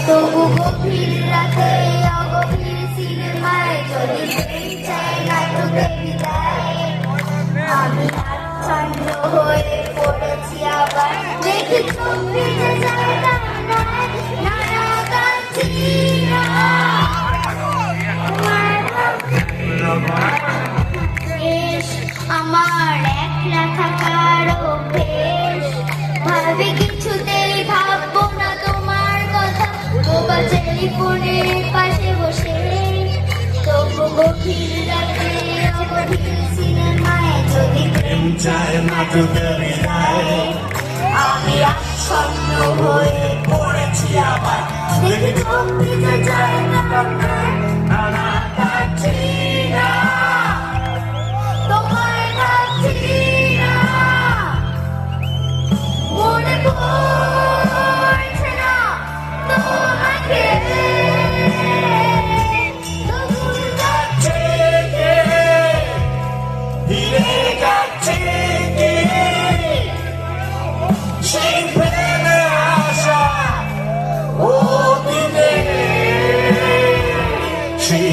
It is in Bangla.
তবু গভীর রাতে অগভীর সিনেমায় যদি প্রেম চায় নাটকে বিদায় আমি আচ্ছন্ন হয়ে পড়েছি আবার দেখি চোখ ভিজে যায় নানা কাঁদছি না আমার একলা থাকার অভ্যেস ভাবে কিছুতেই ভাববো না তোমার কথা বাবা টেলিফোনের পাশে বসে তবু গভীর রাতে অগভীর সিনেমায় যদি প্রেম চায় নাটকে বিদায় আমি আচ্ছন্ন হয়ে পড়েছি আবার দেখি চোখ ভিজে যায় নানা কাঁদছি না তোমায় কাঁদছি না মনে পড়ছে না তোমাকে তবু যাচ্ছে কে ফিরে যাচ্ছে কে সেই প্রেমে আসা ও দিনে সেই